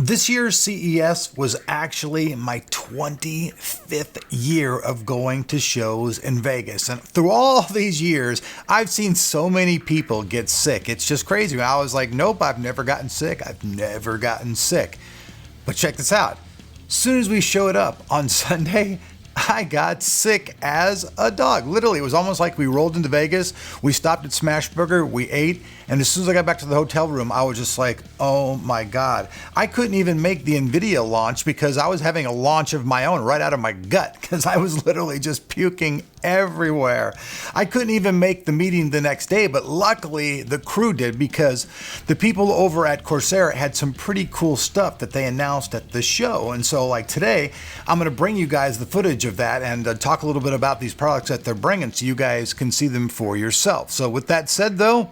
This year's CES was actually my 25th year of going to shows in Vegas. And through all these years, I've seen so many people get sick. It's just crazy. I was like, nope, I've never gotten sick. I've never gotten sick. But check this out. As soon as we showed up on Sunday, I got sick as a dog. Literally, it was almost like we rolled into Vegas, we stopped at Smashburger, we ate, and as soon as I got back to the hotel room, I was just like, oh my God. I couldn't even make the NVIDIA launch because I was having a launch of my own right out of my gut because I was literally just puking everywhere. I couldn't even make the meeting the next day, but luckily the crew did because the people over at Corsair had some pretty cool stuff that they announced at the show. And so like today, I'm going to bring you guys the footage of that and talk a little bit about these products that they're bringing so you guys can see them for yourself. So with that said though,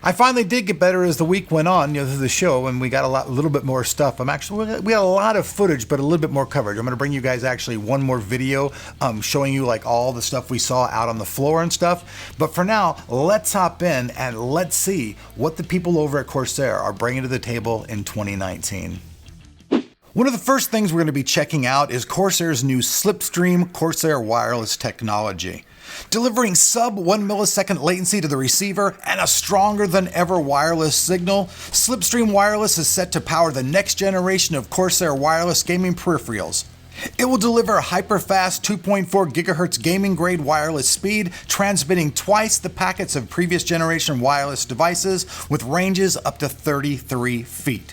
I finally did get better as the week went on, through the show, and we got a little bit more stuff. We got a lot of footage, but a little bit more coverage. I'm going to bring you guys actually one more video showing you like all the stuff we saw out on the floor and stuff. But for now, let's hop in and let's see what the people over at Corsair are bringing to the table in 2019. One of the first things we're going to be checking out is Corsair's new Slipstream Corsair Wireless technology. Delivering sub 1 millisecond latency to the receiver and a stronger than ever wireless signal, Slipstream Wireless is set to power the next generation of Corsair wireless gaming peripherals. It will deliver hyper-fast 2.4 GHz gaming-grade wireless speed, transmitting twice the packets of previous generation wireless devices with ranges up to 33 feet.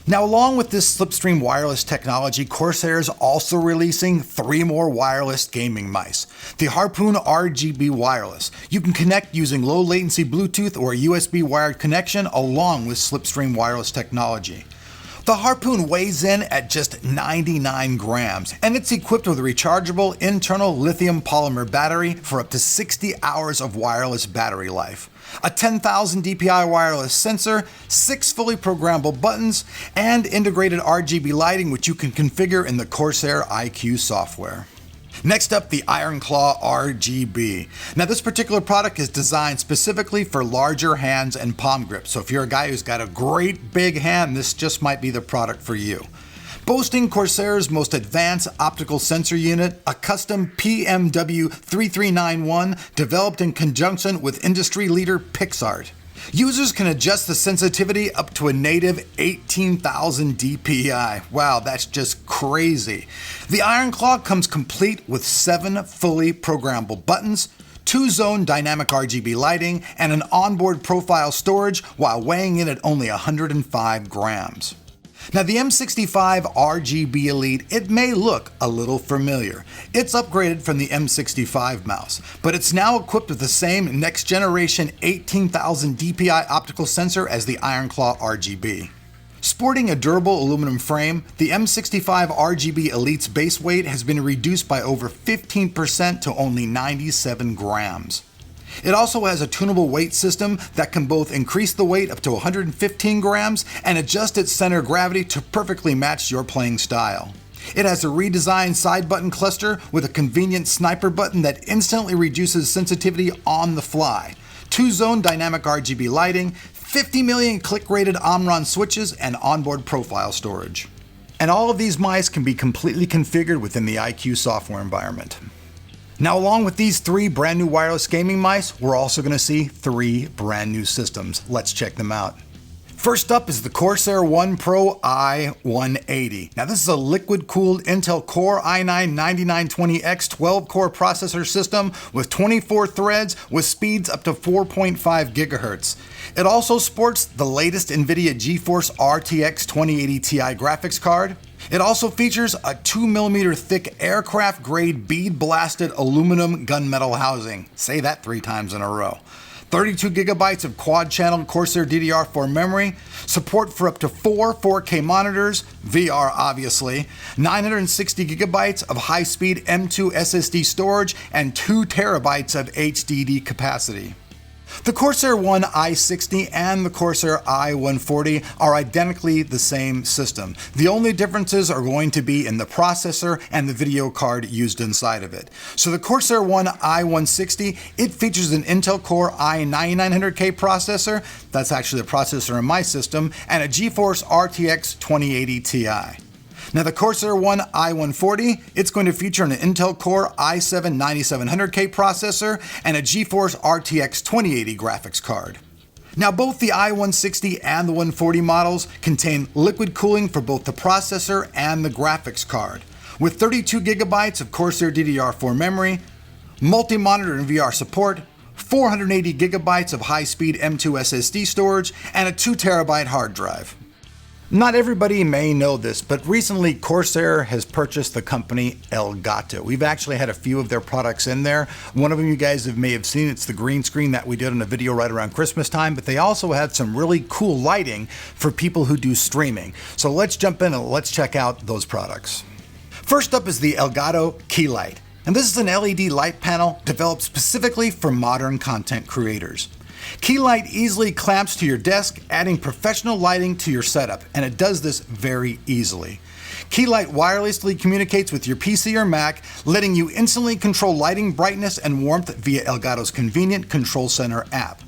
Now, along with this Slipstream wireless technology, Corsair is also releasing 3 more wireless gaming mice. The Harpoon RGB Wireless. You can connect using low latency Bluetooth or USB wired connection along with Slipstream wireless technology. The Harpoon weighs in at just 99 grams, and it's equipped with a rechargeable internal lithium polymer battery for up to 60 hours of wireless battery life. A 10,000 DPI wireless sensor, 6 fully programmable buttons, and integrated RGB lighting which you can configure in the Corsair IQ software. Next up, the Claw RGB. Now this particular product is designed specifically for larger hands and palm grips, so if you're a guy who's got a great big hand, this just might be the product for you. Boasting Corsair's most advanced optical sensor unit, a custom PMW3391 developed in conjunction with industry leader PixArt. Users can adjust the sensitivity up to a native 18,000 dpi. Wow, that's just crazy. The Claw comes complete with 7 fully programmable buttons, 2-zone dynamic RGB lighting, and an onboard profile storage while weighing in at only 105 grams. Now the M65 RGB Elite, it may look a little familiar. It's upgraded from the M65 mouse, but it's now equipped with the same next generation 18,000 dpi optical sensor as the Claw RGB. Sporting a durable aluminum frame, the M65 RGB Elite's base weight has been reduced by over 15% to only 97 grams. It also has a tunable weight system that can both increase the weight up to 115 grams and adjust its center of gravity to perfectly match your playing style. It has a redesigned side button cluster with a convenient sniper button that instantly reduces sensitivity on the fly, 2-zone dynamic RGB lighting, 50 million click-rated Omron switches, and onboard profile storage. And all of these mice can be completely configured within the IQ software environment. Now, along with these 3 brand new wireless gaming mice, we're also going to see 3 brand new systems. Let's check them out. First up is the Corsair One Pro I180. Now this is a liquid-cooled Intel Core i9-9920X 12-core processor system with 24 threads with speeds up to 4.5 GHz. It also sports the latest NVIDIA GeForce RTX 2080 Ti graphics card. It also features a 2mm thick aircraft-grade bead-blasted aluminum gunmetal housing. Say that 3 times in a row. 32 gigabytes of quad-channel Corsair DDR4 memory, support for up to 4 4K monitors, VR obviously, 960 gigabytes of high-speed M.2 SSD storage, and 2 terabytes of HDD capacity. The Corsair One i60 and the Corsair i140 are identically the same system. The only differences are going to be in the processor and the video card used inside of it. So the Corsair One i160, it features an Intel Core i9900K processor, that's actually the processor in my system, and a GeForce RTX 2080 Ti. Now the Corsair One i140, it's going to feature an Intel Core i7-9700K processor and a GeForce RTX 2080 graphics card. Now both the i160 and the 140 models contain liquid cooling for both the processor and the graphics card, with 32 gigabytes of Corsair DDR4 memory, multi-monitor and VR support, 480 gigabytes of high-speed M2 SSD storage, and a 2 terabyte hard drive. Not everybody may know this, but recently Corsair has purchased the company Elgato. We've actually had a few of their products in there. One of them you guys may have seen, it's the green screen that we did in a video right around Christmas time, but they also had some really cool lighting for people who do streaming. So let's jump in and let's check out those products. First up is the Elgato Key Light. And this is an LED light panel developed specifically for modern content creators. Key Light easily clamps to your desk, adding professional lighting to your setup, and it does this very easily. Key Light wirelessly communicates with your PC or Mac, letting you instantly control lighting brightness and warmth via Elgato's convenient Control Center app.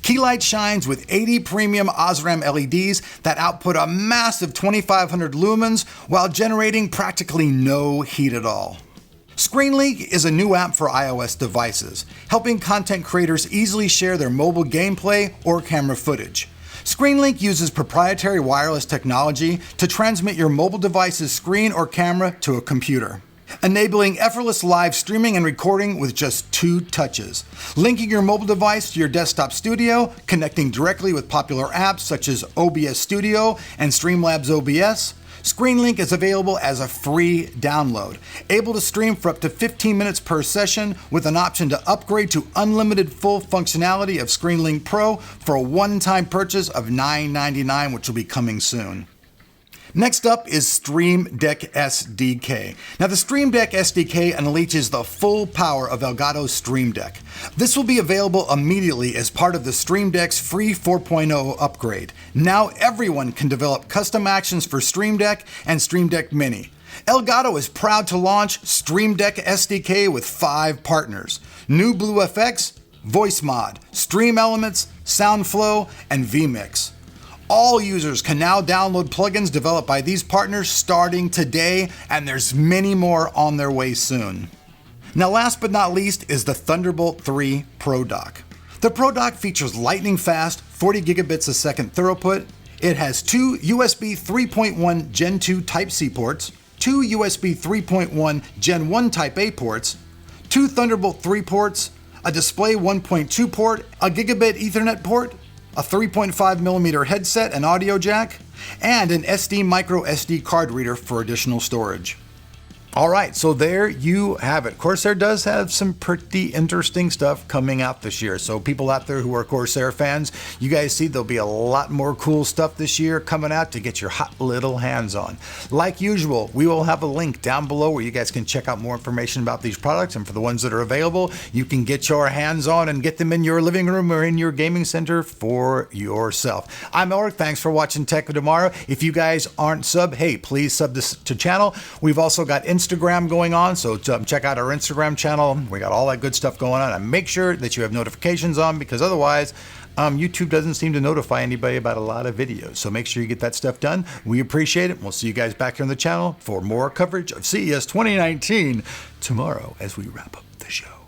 Key Light shines with 80 premium Osram LEDs that output a massive 2500 lumens while generating practically no heat at all. ScreenLink is a new app for iOS devices, helping content creators easily share their mobile gameplay or camera footage. ScreenLink uses proprietary wireless technology to transmit your mobile device's screen or camera to a computer, enabling effortless live streaming and recording with just 2 touches. Linking your mobile device to your desktop studio, connecting directly with popular apps such as OBS Studio and Streamlabs OBS, ScreenLink is available as a free download, able to stream for up to 15 minutes per session with an option to upgrade to unlimited full functionality of ScreenLink Pro for a one-time purchase of $9.99, which will be coming soon. Next up is Stream Deck SDK. Now the Stream Deck SDK unleashes the full power of Elgato's Stream Deck. This will be available immediately as part of the Stream Deck's free 4.0 upgrade. Now everyone can develop custom actions for Stream Deck and Stream Deck Mini. Elgato is proud to launch Stream Deck SDK with 5 partners: New Blue FX, Voice Mod, Stream Elements, SoundFlow, and vMix. All users can now download plugins developed by these partners starting today, and there's many more on their way soon. Now last but not least is the Thunderbolt 3 Pro Dock. The Pro Dock features lightning fast 40 gigabits a second throughput. It has 2 USB 3.1 Gen 2 Type-C ports, 2 USB 3.1 Gen 1 Type-A ports, 2 Thunderbolt 3 ports, a display 1.2 port, a gigabit Ethernet port, a 3.5mm headset and audio jack, and an SD micro SD card reader for additional storage. Alright, so there you have it. Corsair does have some pretty interesting stuff coming out this year. So people out there who are Corsair fans, you guys see there'll be a lot more cool stuff this year coming out to get your hot little hands on. Like usual, we will have a link down below where you guys can check out more information about these products, and for the ones that are available, you can get your hands on and get them in your living room or in your gaming center for yourself. I'm Elric, thanks for watching Tech of Tomorrow. If you guys aren't sub, hey, please sub this to channel. We've also got Instagram going on, so check out our Instagram channel. We got all that good stuff going on, and make sure that you have notifications on, because otherwise YouTube doesn't seem to notify anybody about a lot of videos. So make sure you get that stuff done. We appreciate it. We'll see you guys back here on the channel for more coverage of CES 2019 tomorrow as we wrap up the show.